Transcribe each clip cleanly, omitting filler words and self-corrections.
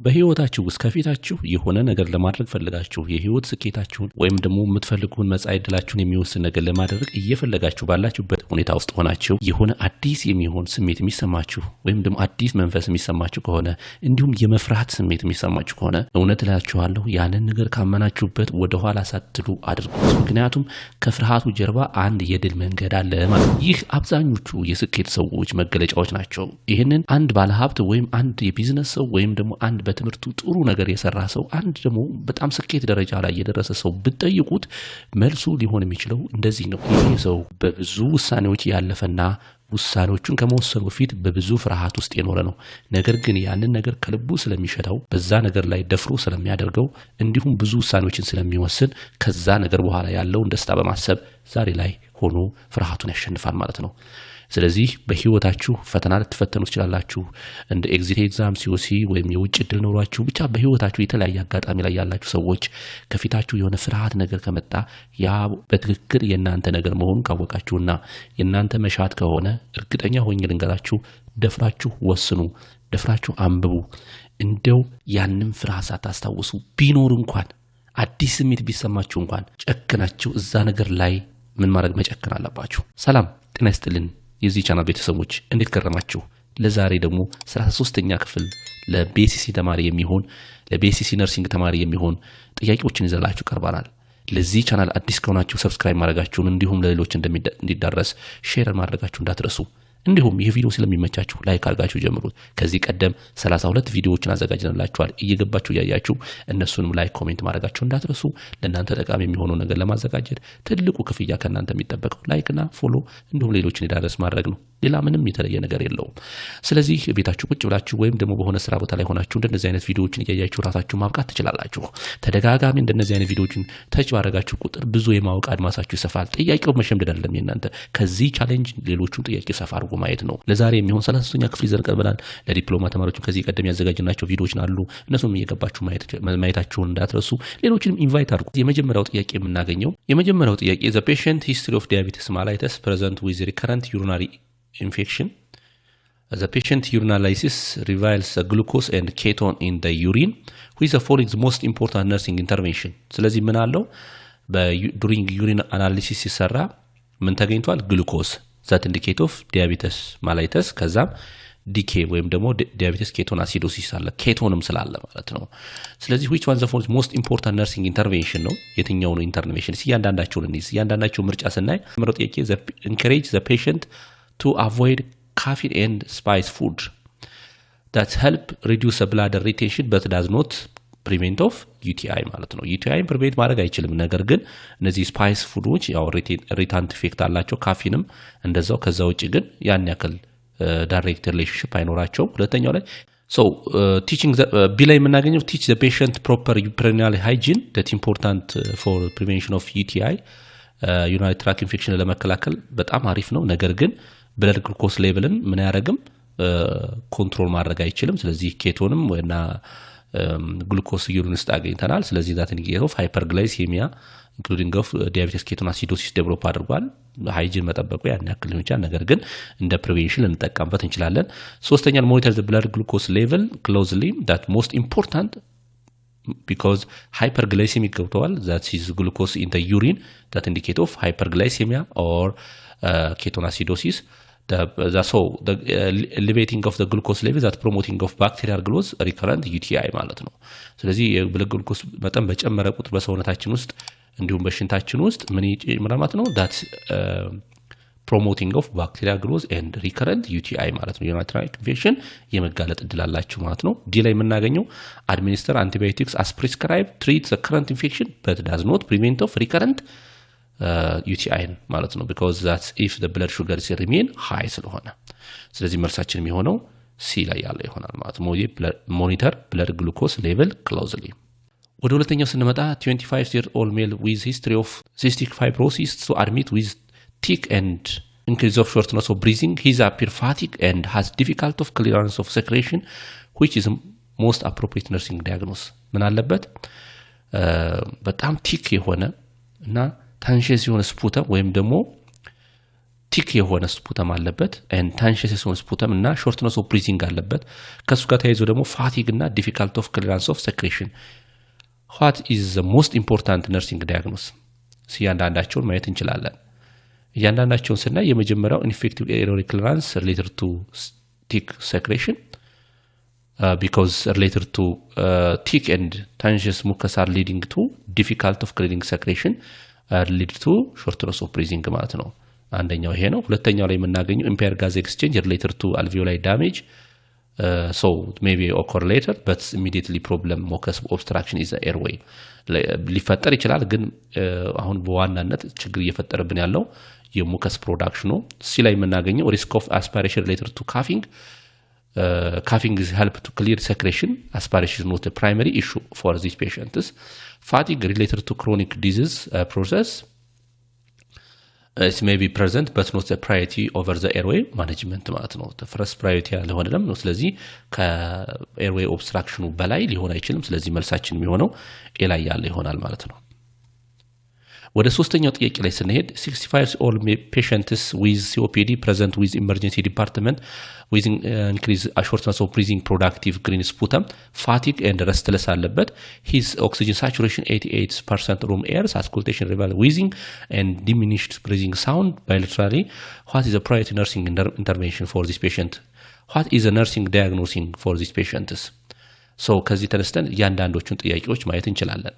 በህይወታችሁ ውስጥ ከፊታችሁ የሆነ ነገር ለማድረግ ፈልጋችሁ የህይወት ስኬታችሁን ወይም ደግሞ የምትፈልጉን መጻኢ ዕድላችሁን የሚወስን ነገር ለማድረግ እየፈለጋችሁ ባላችሁበት ሁኔታ ውስጥ ሆናችሁ የሆነ አዲስ የሚሆን ስሜት የሚሰማችሁ ወይም ደግሞ አዲስ መንፈስ የሚሰማችሁ ከሆነ እንዲሁም የመፍራት ስሜት የሚሰማችሁ ከሆነ እውነት እላችኋለሁ ያንን ነገር ካመናችሁበት ወደ ኋላ ሳትሉ አድርጉት። ምክንያቱም ከፍርሃቱ ጀርባ አንድ የድል መንገድ አለ ማለት። ይህ አብዛኞቹ የስኬት ሰዎች መገለጫዎች ናቸው። ይህንን አንድ ባለሀብት ወይም አንድ የቢዝነስ ሰው ወይም ደግሞ አንድ በትምህርቱ ጥሩ ነገር የሰራ ሰው አንድ ደግሞ በጣም ስኬት ደረጃ ላይ የደረሰ ሰው ብትጠይቁት መልሱ ሊሆን የሚችለው እንደዚህ ነው። ይህ ሰው በብዙ ውሳኔዎች ያለፈና ውሳኔዎቹን ከመወሰኑ በፊት በብዙ ፍርሃት ውስጥ የኖረ ነው። ነገር ግን ያንን ነገር ከልቡ ስለሚሸታው በዛ ነገር ላይ ደፍሮ ስለሚያደርገው እንዲሁም ብዙ ውሳኔዎችን ስለሚወስን ከዛ ነገር በኋላ ያለውን ደስታ በማሰብ ዛሬ ላይ ሆኖ ፍርሃቱን ያሸንፋል ማለት ነው። ስለዚህ በህይወታችሁ ፈተና ልትፈተኑ ትችላላችሁ። እንደ ኤግዚት ኤግዛም ሲኦሲ ወይም የውጭ ዕድል ኖሯችሁ ብቻ በህይወታችሁ የተለያየ አጋጣሚ ላይ ያላችሁ ሰዎች ከፊታችሁ የሆነ ፍርሃት ነገር ከመጣ ያ በትክክል የናንተ ነገር መሆኑን ካወቃችሁና የናንተ መሻት ከሆነ እርግጠኛ ሆኜ ልንገራችሁ ደፍራችሁ ወስኑ፣ ደፍራችሁ አንብቡ። እንደው ያንን ፍርሃት ሳታስታውሱ ቢኖር እንኳን አዲስ ስሜት ቢሰማችሁ እንኳን ጨክናችሁ እዛ ነገር ላይ ምን ማድረግ መጨከን አለባችሁ። ሰላም ጤና ይስጥልን የዚህ ቻናል ቤተሰቦች እንዴት ከረማችሁ? ለዛሬ ደግሞ 33ኛ ክፍል ለቤሲሲ ተማሪ የሚሆን ለቤሲሲ ነርሲንግ ተማሪ የሚሆን ጥያቄዎችን ይዘላችሁ ቀርባናል። ለዚህ ቻናል አዲስ ከሆናችሁ ሰብስክራይብ ማድረጋችሁን እንዲሁም ለሌሎች እንዲዳረስ ሼር ማድረጋችሁን እንዳትረሱ። እንዲሁም ይህ ቪዲዮ ስለሚመቻችሁ ላይክ አድርጋችሁ ጀምሩት። ከዚህ ቀደም 32 ቪዲዮዎችን አዘጋጅተንላችኋል። እየገባችሁ ያያችሁ እነሱንም ላይክ ኮሜንት ማድረጋችሁን እንዳትረሱ። ለእናንተ ጠቃሚ የሚሆነው ነገር ለማዘጋጀት ትልቁ ክፍያ ከእናንተ የሚጠበቀው ላይክና ፎሎ እንዲሁም ሌሎችን እንዲዳረስ ማድረግ ነው። ሌላ ምንም የተለየ ነገር የለውም። ስለዚህ ቤታችሁ ቁጭ ብላችሁ ወይም ደግሞ በሆነ ስራ ቦታ ላይ ሆናችሁ እንደነዚህ አይነት ቪዲዮዎችን እያያችሁ ራሳችሁን ማብቃት ትችላላችሁ። ተደጋጋሚ እንደነዚህ አይነት ቪዲዮዎችን ተች ባደረጋችሁ ቁጥር ብዙ የማወቅ አድማሳችሁ ይሰፋል። ጥያቄው መሸምደድ አይደለም የእናንተ ከዚህ ቻሌንጅ ሌሎቹን ጥያቄ ሰፋ አድርጎ ማየት ነው። ለዛሬ የሚሆን 33ኛ ክፍል ይዘን ቀርበናል። ለዲፕሎማ ተማሪዎችም ከዚህ ቀደም ያዘጋጅናቸው ቪዲዮዎች አሉ። እነሱንም እየገባችሁ ማየታችሁን እንዳትረሱ። ሌሎችንም ኢንቫይት አድርጉ። የመጀመሪያው ጥያቄ የምናገኘው the patient history of diabetes mellitus present with recurrent urinary infection. The patient urinalysis reveals a glucose and ketone in the urine, which is the following the most important nursing intervention. ስለዚህ ምን አለው during urine analysis ሲሰራ ምን ተገኝቷል? ግሉኮስ that indicate of diabetes mellitus ከዛም ዲኬ ወይም ደግሞ ዲያቤቲስ ኬቶን አሲዶሲስ አለ ኬቶንም ስላለ ማለት ነው። ስለዚህ which one the most important nursing intervention ነው? የትኛው ነው ኢንተርቬንሽን? እያንዳንዳቸውን እንይዝ። እያንዳንዳቸው ምርጫ ስናይ ምርጥ ጥያቄ encourage the patient to avoid caffeine and spice food that help reduce the blood retention but does not prevent of UTI ማለት ነው። UTI ፕሪቬንት ማድረግ አይችልም። ነገር ግን እነዚህ ስፓይስ ፉዶች ያው ሪታንት ኢፌክት አላቸው። ካፊንም እንደዛው። ከዛ ውጪ ግን ያን ያክል ዳይሬክት ሪሌሽንሺፕ አይኖራቸው። ሁለተኛው ላይ teaching ቢ ላይ የምናገኘው teach the patient proper urinary hygiene that important for prevention of UTI urinary tract infection ለመከላከል በጣም አሪፍ ነው። ነገር ግን ብለድ ግሉኮስ ሌቭልን ምን ያደርግም ኮንትሮል ማድረግ አይችልም። ስለዚህ ኬቶንም ወይና ግሉኮስ ዩሪን ውስጥ አገኝተናል። ስለዚህ that indicate of hyperglycemia including of diabetes ketoacidosis develop አድርጓል። ሃይጂን መጠበቁ ያን ያክል ሊሆን ይችላል። ነገር ግን እንደ ፕሪቬንሽን ልንጠቀምበት እንችላለን። ሶስተኛ monitor the blood glucose level closely that most important because hyperglycemic ገብተዋል that is glucose in the urine that indicate of hyperglycemia or ketoacidosis. the elevating of the glucose level that promoting of bacterial growth recurrent UTI ማለት ነው። ስለዚህ የብለድ ግሉኮስ መጠን በጨመረ ቁጥር በሰውነታችን ውስጥ እንዲሁም በሽንታችን ውስጥ ምን ይጨምራል ነው that promoting of bacterial growth and recurrent UTI ማለት ነው። urinary tract infection የመጋለጥ እድል አላችሁ ማለት ነው። ዲ ላይ የምናገኘው administer antibiotics as prescribed treat the current infection but does not prevent of recurrent UTI ማለት ነው because that's if the blood sugar is remain high ስለሆነ። ስለዚህ መልሳችን የሚሆነው ሲ ላይ ያለው ይሆናል ማለት ነው። monitor blood glucose level closely። ወደ ሁለተኛው ስንመጣ 25-year-old male with history of cystic fibrosis to admit with thick and increase of shortness of breathing. He appear fatigue and has difficulty of clearance of secretion which is most appropriate nursing diagnosis. ምን አለበት? በጣም ቲክ የሆነ እና ታንሽስ የሆነ ስፑተም ወይም ደግሞ ቲክ የሆነ ስፑተም አለበት and tensous የሆነ ስፑተም እና shortness of breathing አለበት ከሱ ጋር ተያይዞ ደግሞ fatigue እና difficult of clearance of secretion what is the most important nursing diagnosis ሲያንዳንዳቸውን ማየት እንችላለን ያንዳንዳቸውን ስናይ የመጀመሪያው ineffective airway clearance related to thick secretion because related to thick and tensous mucus are leading to difficult of clearing secretion lead to shortness of breathing ማለት ነው አንደኛው ይሄ ነው ሁለተኛው ላይ የምናገኘው impaired gas exchange related to alveoli damage so maybe occur later but immediately problem mucus obstruction is the airway ሊፈጠር ይችላል ግን አሁን በዋናነት ችግር እየፈጠረብን ያለው የሙከስ ፕሮዳክሽኑ ሲ ላይ የምናገኘው risk of aspiration related to coughing coughing is help to clear secretion aspiration is not a primary issue for these patients fatigue related to chronic disease process it may be present but not a priority over the airway management ማለት ነው the first priority ያለሆነለም ነው ስለዚህ ከኤርዌይ ኦብስትራክሽኑ በላይ ሊሆን አይችልም ስለዚህ መልሳችን የሚሆነው ኤ ላይ ያለ ይሆናል ማለት ነው ወደ ሶስተኛው ጥያቄ ላይ ስንሄድ 65 all patients with COPD present with emergency department with increase shortness of breathing productive green sputum fatigue and restless አለበት his oxygen saturation 88% room air auscultation rival wheezing and diminished breathing sound bilaterally what is the priority nursing intervention for this patient what is the nursing diagnosing for this patients so ከዚህ ተነስተን ያንዳንዶቹን ጥያቄዎች ማየት እንችላለን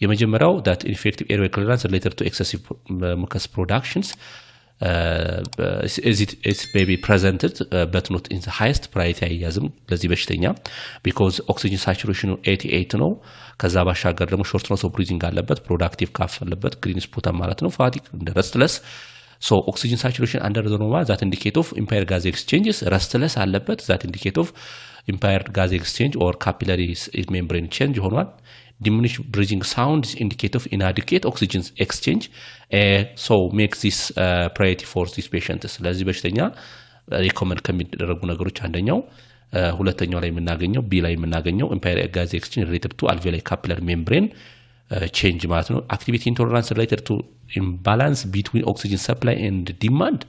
የመጀመሪያው that ineffective airway clearance related to excessive mucus productions is maybe presented but not in the highest priority አያዝም ለዚህ በሽተኛ because oxygen saturation 88 ነው ከዛ ባሻገር ደግሞ shortness of breathing አለበት productive cough አለበት green sputum ማለት ነው fatigue and restless so oxygen saturation under the normal that indicate of impaired gas exchanges restless አለበት that indicate of impaired gas exchange or capillary membrane change ሆኗል diminished breathing sound is indicate of inadequate oxygen exchange so makes this priority for this patient ስለዚህ በሽተኛ recommend ከሚደረጉ ነገሮች አንደኛው ሁለተኛው ላይ የምናገኘው ቢ ላይ የምናገኘው impaired gas exchange related to alveoli capillary membrane change ማለት ነው activity intolerance related to imbalance between oxygen supply and demand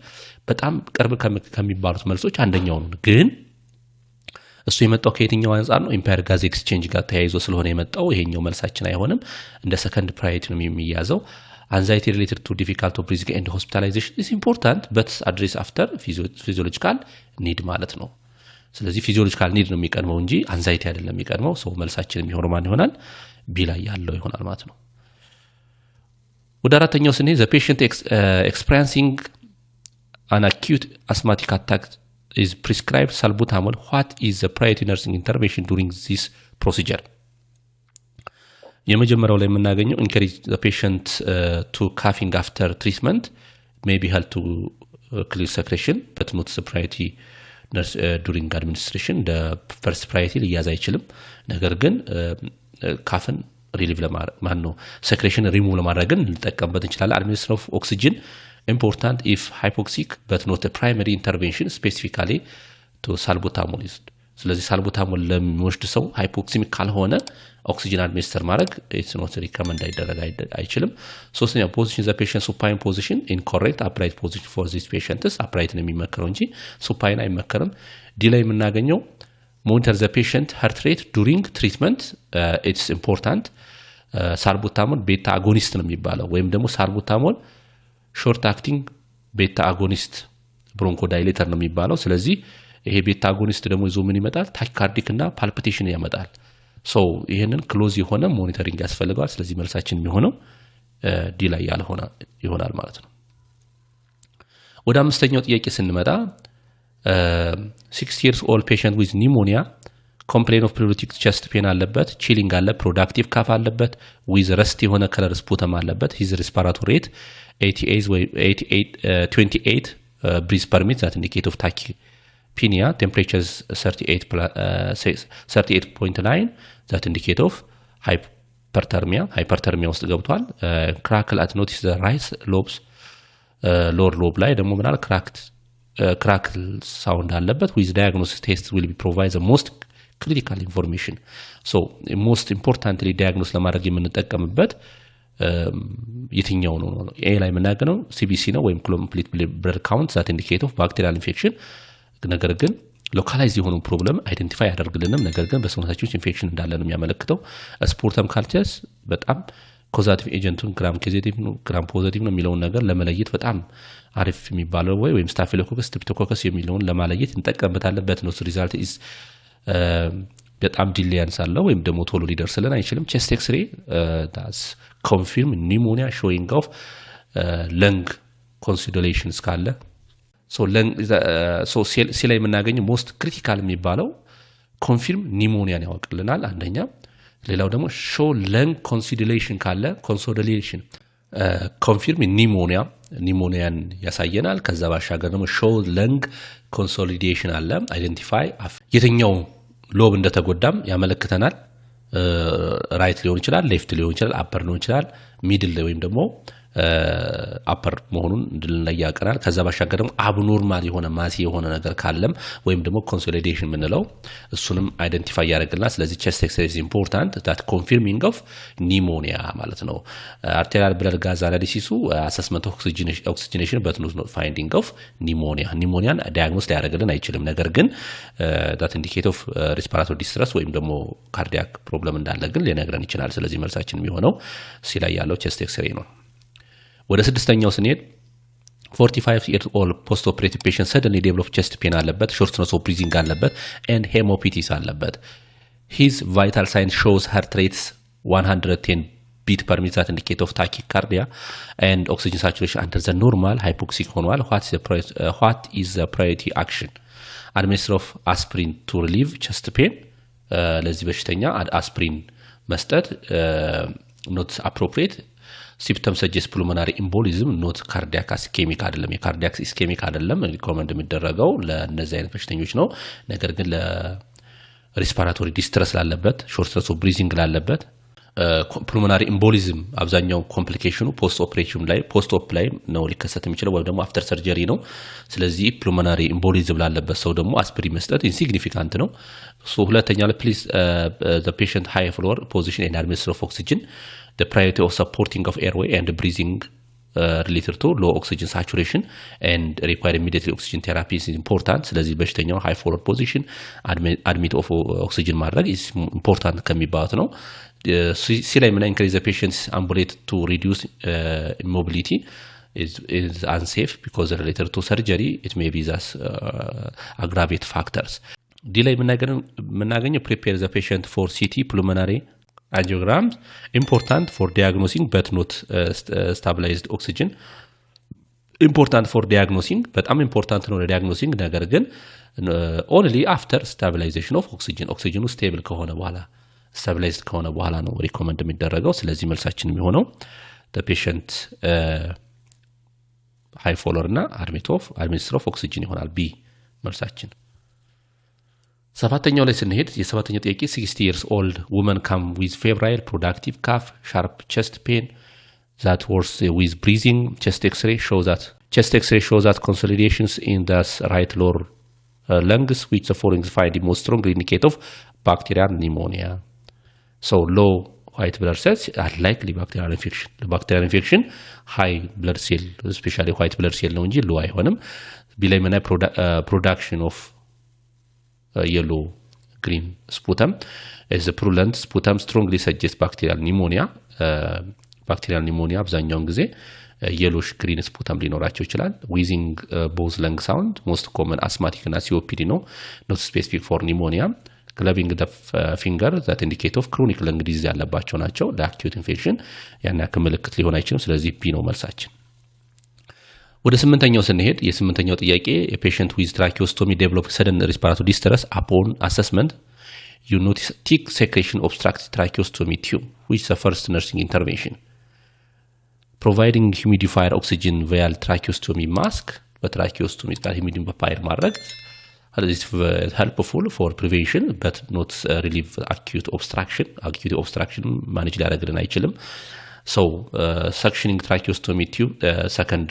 በጣም ቅርብ ከሚባሉት መልሶች አንደኛው ነው ግን እሱ የመጣው ከየትኛው አንፃር ነው impaired gas exchange ጋር ተያይዞ ስለሆነ የመጣው ይሄኛው መልሳችን አይሆንም እንደ second priority ነው የሚያዘው anxiety related to difficult breathing and hospitalization is important but address after physiological need ማለት ነው ስለዚህ physiological need ነው የሚቀድመው እንጂ anxiety አይደለም የሚቀድመው ሰው መልሳችን የሚሆነው ማን ይሆናል ቢ ላይ ያለው ይሆናል ማለት ነው ወደ አራተኛው ስንሄድ the patient experiencing an acute asthmatic attack is prescribed salbutamol what is the priority nursing intervention during this procedure የመጀመሪያው ላይ የምናገኘው encourage the patient to coughing after treatment may be help to clear secretion but not the priority nurse during administration the first priority ሊያዝ አይችልም ነገር ግን ካፍን ሪሊቭ ለማድረግ ማን ነው secretion remove ለማድረግ እንጠቀምበት እንችላለን administration of oxygen important if hypoxic but not a primary intervention specifically to salbutamol ስለዚህ salbutamol ለሚወስድ ሰው hypoxemic ካልሆነ ኦክሲጅን አድሚኒስተር ማድረግ it's not recommend አይችልም ሶስተኛው position the patient supine position in correct upright position for this patients upright ነው የሚመከረው እንጂ supine አይመከርም ዲላይ የምናገኘው monitor the patient heart rate during treatment it's important salbutamol beta agonist ነው የሚባለው ወይም ደግሞ salbutamol short acting beta agonist bronchodilator ነው የሚባለው ስለዚህ ይሄ ቤታ አጎኒስት ደግሞ ይዞ ምን ይመጣል ታኪካርዲክ እና ፓልፒቴሽን ያመጣል ሶ ይሄንን ክሎዝ የሆነ ሞኒተሪንግ ያስፈልጋል ስለዚህ መልሳችን የሚሆነው ዲ ላይ ያልሆነ ይሆናል ማለት ነው ወደ አምስተኛው ጥያቄ ስንመጣ 6 years old patient with pneumonia complain of pleuritic chest pain አለበት chilling አለ productive cough አለበት with rest የሆነ color sputum አለበት his respiratory rate 28 breaths per minute that indicate of tachypnea temperatures 38.9 that indicate of hyperthermia ውስጥ ገብቷል crackle at notice the right lobes lower lobe ላይ ደግሞ ምናል crackle sound አለበት with diagnosis test will be provide the most critical information so most importantly diagnose ለማድረግ የምንጠቀምበት የትኛው ነው ኤ ላይ የምናገኘው ሲቢሲ ነው ወይም ኮምፕሊት ብለድ ካውንት ዛት ኢንዲኬት ኦፍ ባክቴሪያል ኢንፌክሽን ነገር ግን ሎካላይዝ የሆኑ ፕሮብለም አይደንቲፋይ ያደርግልንም ነገር ግን በሰውነታችን ኢንፌክሽን እንዳለ ነው የሚያመለክተው ስፑርተም ካልቸርስ በጣም ኮዛቲቭ ኤጀንቱን ግራም ፖዚቲቭ ነው የሚለውን ነገር ለመለየት በጣም አሪፍ የሚባለው ወይም ስታፊሎኮከስ ስትሪፕቶኮከስ የሚለውን ለማለየት እንጠቀምበታለን ነው ሪዛልት ኢዝ በጣም ዲሌያንስ አለው ወይም ደግሞ ቶሎ ሊደርስልን አይችልም ቼስት ኤክስሬ ዳስ ኮንፊርም ኒሞኒያ ሾዊንግ ኦፍ ለንግ ኮንሲዶሌሽን ስካለ ሶ ሲ ላይ የምናገኘው ሞስት ክሪቲካል የሚባለው ኮንፊርም ኒሞኒያን ያወቅልናል አንደኛ ሌላው ደግሞ ሾ ለንግ ኮንሲዶሌሽን ካለ ኮንሶዶሌሽን ኮንፊርም ኒሞኒያን ያሳየናል ከዛ ባሻገር ደግሞ ሾ ለንግ ኮንሶሊዴሽን አለ አይደንቲፋይ የትኛው ሎብ እንደተጎዳም ያመለክተናል ራይት ሊሆን ይችላል ሌፍት ሊሆን ይችላል አፐር ሊሆን ይችላል ሚድል ወይም ደግሞ አፐር መሆኑን እንድንለይ ያቀናል ከዛ ባሻገር ደግሞ አብኖርማል የሆነ ማሲ የሆነ ነገር ካለም ወይም ደግሞ ኮንሶሊዴሽን ምንለው እሱንም አይደንቲፋይ ያደርግልናል ስለዚህ ቼስት ኤክስሬ ኢዝ ኢምፖርታንት ዳት ኮንፊርሚንግ ኦፍ ኒሞኒያ ማለት ነው አርቴሪያል ብለድ ጋዝ አናሊሲሱ አሰስመንት ኦክሲጂኔሽን በት ኖት ፋይንዲንግ ኦፍ ኒሞኒያን ዳያግኖስ ሊያደርግልን አይችልም ነገር ግን ዳት ኢንዲኬት ኦፍ ሬስፒራቶሪ ዲስትረስ ወይም ደግሞ ካርዲያክ ፕሮብለም እንዳለ ግን ሊነግረን ይችላል ስለዚህ መልሳችን የሚሆነው ሲ ላይ ያለው ቼስት ኤክስሬ ነው ወደ ስድስተኛው ስንሄድ 45 years old post operative patient suddenly develop chest pain አለበት shortness of breathing አለበት and hemoptysis አለበት his vital sign shows heart rates 110 beat per minute that indicate of tachycardia and oxygen saturation under the normal hypoxic ሆኗል what is the priority action administer of aspirin to relieve chest pain ለዚህ በሽተኛ አስፕሪን መስጠት not appropriate symptoms suggest pulmonary embolism not cardiac ischemic አይደለም የካርዲያክ ኢስኬሚክ አይደለም ሪኮመንድ የሚደረገው ለነዚህ አይነት በሽተኞች ነው ነገር ግን ለሬስፒራቶሪ ዲስትረስ ላለበት ሾርትነስ ኦፍ ብሪዚንግ ላለበት ፑልሞናሪ ኤምቦሊዝም አብዛኛው ኮምፕሊኬሽኑ ፖስት ኦፕ ላይ ነው ሊከሰት የሚችለው ወይ ደግሞ አፍተር ሰርጀሪ ነው ስለዚህ ፑልሞናሪ ኤምቦሊዝም ላለበት ሰው ደግሞ አስፕሪን መስጠት ኢንሲግኒፊካንት ነው ሶ ሁለተኛ ፕሊዝ the patient high floor position and administer of oxygen the priority of supporting of airway and breathing related to low oxygen saturation and require immediate oxygen therapy is important ስለዚህ በሽተኛው high forward position admit of oxygen ማድረግ is important ከሚባሉት ነው ሲ ላይ ምን increase the patient's ambulate to reduce immobility is unsafe because related to surgery it may be thus aggravate factors ዲ ላይ የምናገኘው prepare the patient for CT pulmonary angiograms important for diagnosing but not stabilized oxygen important for diagnosing በጣም important ነው ለዲያግኖሲንግ ነገር ግን only after stabilization of oxygen stable ከሆነ በኋላ stabilized ከሆነ በኋላ ነው ሪኮመንድ የሚደረገው ስለዚህ መልሳችን የሚሆነው the patient high floor እና administer of oxygen ይሆናል ቢ መልሳችን ሰባተኛው ላይ ስንሄድ የሰባተኛው ጥያቄ 60 years old woman come with febrile productive cough sharp chest pain that worse with breathing chest x-ray shows that consolidations in the right lower lungs which the following finding most strongly indicate of bacterial pneumonia so low white blood cells are likely bacterial infection high blood cell especially white blood cell ነው እንጂ low አይሆንም ቢላይመና production of yellow green sputum as a purulent sputum strongly suggests bacterial pneumonia አብዛኛውን ጊዜ yellowish green sputum ሊኖራቸው ይችላል wheezing both lung sound most common asthmatic እና COPD ነው not specific for pneumonia clubbing the finger that indicate of chronic lung disease ያለባቸው ናቸው ለacute infection ያን ያክል ምልክት ሊሆን አይችልም ስለዚህ ቢ ነው መልሳችን ወደ ስምንተኛው ስንሄድ የስምንተኛው ጥያቄ a patient with tracheostomy develop sudden respiratory distress upon assessment you notice thick secretion obstructed tracheostomy tube which is the first nursing intervention providing humidifier oxygen via tracheostomy mask በtracheostomy ጋር humidifier ማድረግ is helpful for prevention but not relieve acute obstruction manage ሊያደርግልን አይችልም so suctioning tracheostomy tube second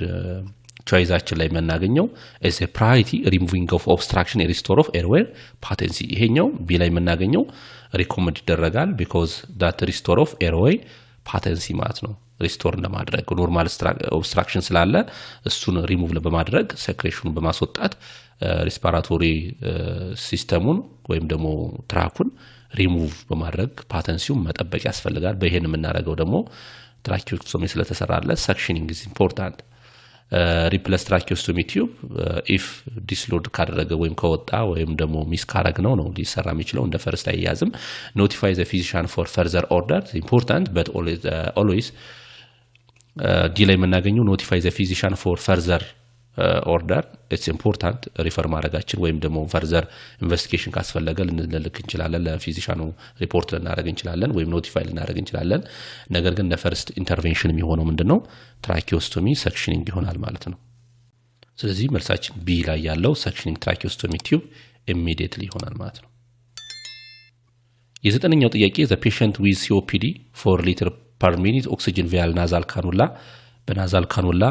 choiceአችን ላይ የምናገኘው as a priority removing of obstruction and restore of airway patency ይሄኛው ቢ ላይ የምናገኘው recommend ይደረጋል because that restore of airway patency ማለት ነው ሪስቶር ለማድረግ ኖርማል ኦብስትራክሽን ስላለ እሱን ሪሙቭ በማድረግ ሴክሬሽኑን በማስወጣት ሪስፓራቶሪ ሲስተሙን ወይም ደግሞ ትራኩን ሪሙቭ በማድረግ ፓተንሲውን መጠበቅ ያስፈልጋል በይሄን የምናደርገው ደግሞ ትራኪዮስቶሚ ስለተሰራለ ሰክሽኒንግ ኢዝ ኢምፖርታንት ሪፕለስ ትራኪዮስቶሚ ቲዩብ ኢፍ ዲስሎድ ካደረገ ወይም ከወጣ ወይም ደግሞ ሚስ ካረግ ነው ሊሰራ የሚችለው እንደ ፈርስት አይያዝም ኖቲፋይ ዘ ፊዚሻን ፎር ፈርዘር ኦርደር ኢምፖርታንት በት ኦልዌይስ ዲሌይ የምናገኘው ኖቲፋይ ዘ ፊዚሻን ፎር ፈርዘር ኦርደር ኢትስ ኢምፖርታንት ሪፈር ማድረጋችን ወይም ደግሞ ፈርዘር ኢንቨስቲጌሽን ካስፈለገ ልንልክ እንችላለን ለፊዚሻኑ ሪፖርት ልናደርግ እንችላለን ወይም ኖቲፋይ ልናደርግ እንችላለን ነገር ግን ለፈርስት ኢንተርቬንሽን የሚሆነው ምንድነው ትራኪዮስቶሚ ሰክሽኒንግ ይሆናል ማለት ነው ስለዚህ መልሳችን ቢ ላይ ያለው ሰክሽኒንግ ትራኪዮስቶሚ ቲዩብ ኢሚዲየትሊ ይሆናል ማለት ነው የዘጠነኛው ጥያቄ the patient with COPD 4 liter per minute oxygen via nasal cannula በናዛል ካኑላ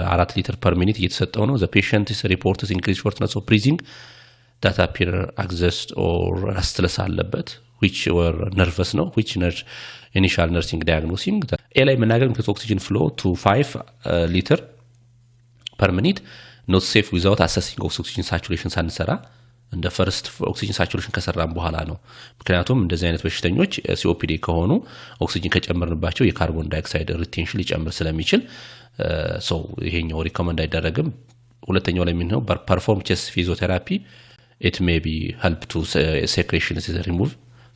4 ሊትር per minute እየተሰጠው ነው the patient is reports increased shortness of breathing that appear exhaust or restless አለበት which were nervous ነው which initial nursing diagnosing ኤ ላይ የምናገኘው oxygen flow to 5 liter per minute not safe without assessing oxygen saturation ሳንሰራ እንደ ፈርስት ኦክሲጅን ሳቹሬሽን ከሰራን በኋላ ነው ምክንያቱም እንደዚህ አይነት በሽተኞች ሲኦፒዲ ከሆኑ ኦክሲጅን ከጨመርንባቸው የካርቦን ዳይኦክሳይድ ሪቴንሽን ሊጨምር ስለሚችል ሶ ይሄኛው ሪኮመንድ አይደረግም ሁለተኛው ላይ ምንድነው ፐርፎርም ቼስት ፊዚዮቴራፒ it may be help to secretion is remove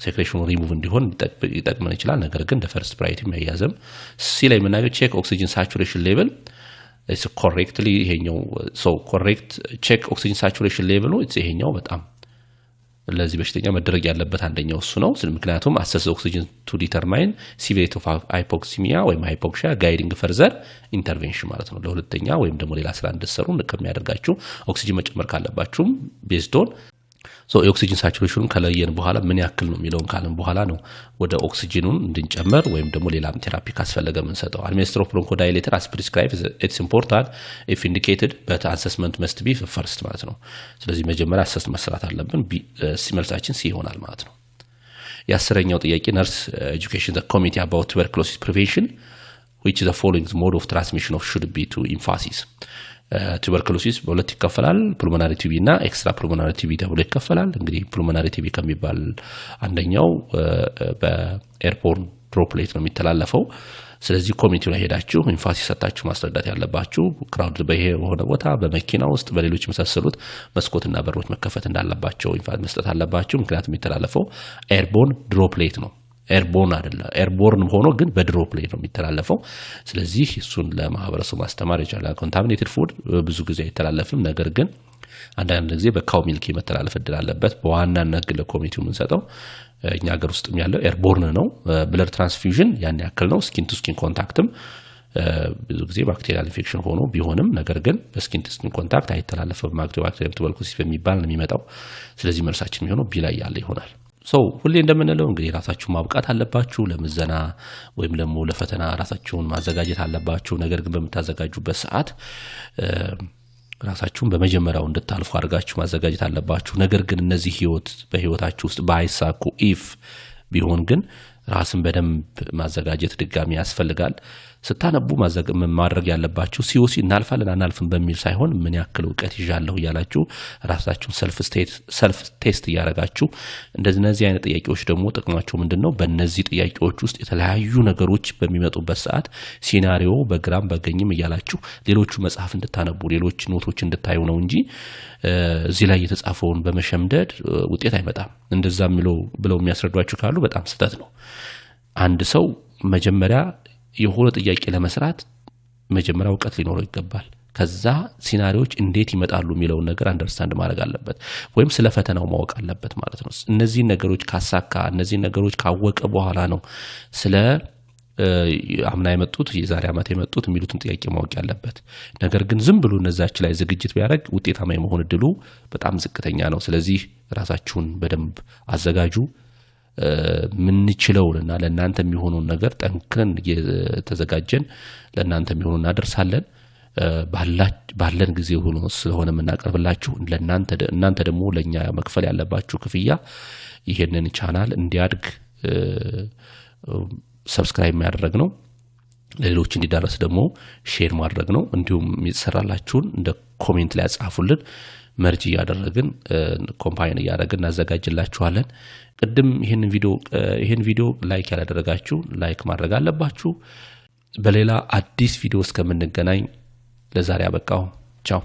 secretion remove እንዲሆን ይጠቅመን ይችላል ነገር ግን the first priority የሚያያዝም ሲ ላይ የምናገኘው ቼክ ኦክሲጅን ሳቹሬሽን ሌቨል it's correctly ይሄኛው so correct check oxygen saturation level ነው ይሄኛው በጣም ለዚህ በሽተኛ መደረግ ያለበት አንደኛው እሱ ነው ምክንያቱም assess oxygen to determine severity of hypoxemia ወይም hypoxia guiding further intervention ማለት ነው ለሁለተኛ ወይም ደግሞ ሌላ ስራ እንድትሰሩ ከሚያደርጋችሁ ኦክሲጅን መጨመር ካለባችሁ based on so oxygen saturation ከለየን በኋላ ምን ያክል ነው የሚለውን ካለን በኋላ ነው ወደ ኦክሲጅኑን እንድንጨምር ወይም ደግሞ ሌላም ቴራፒ ካስፈለገ ምንሰጠው administer of bronchodilator as prescribed it's important if indicated but assessment must be first ማለት ነው ስለዚህ መጀመሪያ አሰስ መስራት አለብን ሲመልሳችን ሲ ይሆናል ማለት ነው የአስረኛው ጥያቄ nurse education the committee about tuberculosis prevention which is the following mode of transmission of should be to emphasis ቱበርኩሎሲስ በሁለት ይከፈላል ፑልሞናሪ ቲቢ እና ኤክስትራ ፑልሞናሪ ቲቢ ተብሎ ይከፈላል እንግዲህ ፑልሞናሪ ቲቢ ከሚባል አንደኛው በኤርቦርን ድሮፕሌት ነው የሚተላለፈው ስለዚህ ኮሚኒቲው ላይ ሄዳችሁ ኢንፋሲስ ሰጣችሁ ማስረዳት ያለባችሁ ክራውድ በሆነ ቦታ በመኪና ውስጥ በሌሎች መሳሰሉት መስኮትና በሮች መከፈት እንዳለባቸው ኢንፋሲስ መስጠት አለባችሁ ምክንያቱም የሚተላለፈው ኤርቦርን ድሮፕሌት ነው ኤርቦርን አይደለም ኤርቦርን ሆኖ ግን በድሮፕሌት ነው የሚተላለፈው ስለዚህ እሱን ለማህበረሰቡ ማስተማር ይቻላል ኮንታሚኔትድ ፉድ ብዙ ጊዜ አይተላለፍም ነገር ግን አንዳንድ ጊዜ በካው ሚልክ መተላለፍ እድል አለበት በዋናነት ለኮሚኒቲው ምንሰጠው እኛ ሀገር ውስጥም ያለው ኤርቦርን ነው ብለድ ትራንስፊውዥን ያን ያክል ነው ስኪን ቱ ስኪን ኮንታክትም ብዙ ጊዜ ባክቴሪያል ኢንፌክሽን ሆኖ ቢሆንም ነገር ግን በስኪን ቱ ስኪን ኮንታክት አይተላለፍም ባክቴሪያል ቱበርኩሎሲስ በሚባል ነው የሚመጣው ስለዚህ መልሳችን የሚሆነው ቢ ላይ ያለ ይሆናል ሶ ሁሌ እንደምንለው እንግዲህ ራሳችሁን ማብቃት አለባችሁ ለምዘና ወይም ደግሞ ለፈተና ራሳችሁን ማዘጋጀት አለባችሁ ነገር ግን በመታዘጋጁበት ሰዓት ራሳችሁን በመጀመሪያው እንድታልፉ አድርጋችሁ ማዘጋጀት አለባችሁ ነገር ግን እነዚህ በህይወታችሁ ውስጥ ባይሳኩ ኢፍ ቢሆን ግን ራስን በደንብ ማዘጋጀት ድጋሚ ያስፈልጋል ስታነቡ ማድረግ ያለባችሁ ሲኦሲ እናልፋለን አናልፍም በሚል ሳይሆን ምን ያክል ዕውቀት ይዣለሁ ያላችሁ ራሳችሁን ሰልፍ ቴስት ያረጋችሁ እንደዚህ አይነት ጥያቄዎች ደግሞ ጥቅማቸው ምንድነው በእነዚህ ጥያቄዎች ውስጥ የተለያዩ ነገሮች በሚመጡበት ሰዓት ሲናሪዮ በግራም በቀኝም ይያላችሁ ሌሎቹ መጽሐፍ እንድታነቡ ሌሎች ኖቶች እንድታዩ ነው እንጂ እዚህ ላይ የተጻፈውን በመሸምደድ ውጤት አይመጣም እንደዛ ብለው የሚያስረዷችሁ ካሉ በጣም ስህተት ነው አንድ ሰው መጀመሪያ የሆነ ጥያቄ ለመስራት መጀመሪያ ዕውቀት ሊኖረው ይገባል ከዛ ሲናሪዮዎች እንዴት ይመጣሉ የሚለው ነገር አንደርስታንድ ማድረግ አለበት ወይም ስለ ፈተናው ማወቅ አለበት ማለት ነው እነዚህ ነገሮች ካሳካ እነዚህ ነገሮች ካወቀ በኋላ ነው ስለ አምና የመጡት የዛሬ አመት የመጡት የሚሉትን ጥያቄ ማወቅ ያለበት ነገር ግን ዝም ብሎ እነዛች ላይ ዝግጅት ቢያደርግ ውጤታማ የመሆን እድሉ በጣም ዝቅተኛ ነው ስለዚህ ራሳችሁን በደንብ አዘጋጁ ምን ይችላልና ለእናንተ የሚሆነው ነገር ጠንክረን የተዘጋጀን ለእናንተ የሚሆነው እናደርሳለን ባለን ጊዜ ሆኖ ስለሆነ እናቀርብላችሁ እናንተ ደግሞ ለኛ መክፈል ያለባችሁ ክፍያ ይሄንን ቻናል እንዲያድግ ሰብስክራይብ ማድረግ ነው ለሌሎች እንዲዳረስ ደግሞ ሼር ማድረግ ነው። እንዲሁም የተሰራላችሁን እንደ ኮሜንት ላይ አጻፉልን። መርጅ ያደረግን ኮምፓይን ያደረግን እናዘጋጅላችኋለን። ቅድም ይሄን ቪዲዮ ላይክ ያላደረጋችሁ ላይክ ማድረግ አለባችሁ። በሌላ አዲስ ቪዲዮ እስከምንገናኝ ለዛሬ አበቃው። ቻው።